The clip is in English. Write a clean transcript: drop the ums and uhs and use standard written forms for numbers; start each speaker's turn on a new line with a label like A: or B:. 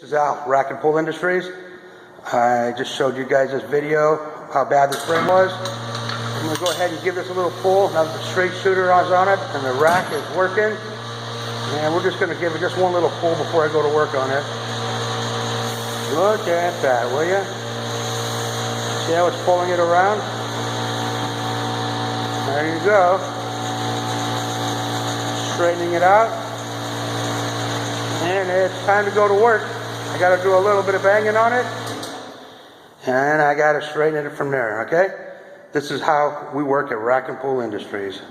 A: This is Al, Rack and Pull Industries. I just showed you guys this video, how bad this frame was. I'm going to go ahead and give this a little pull. Now that the straight shooter is on it and the rack is working. And we're just going to give it just one little pull before I go to work on it. Look at that, will you? See how it's pulling it around? There you go. Straightening it out. And it's time to go to work. I got to do a little bit of banging on it. And I got to straighten it from there, okay? This is how we work at Rack and Pull Industries.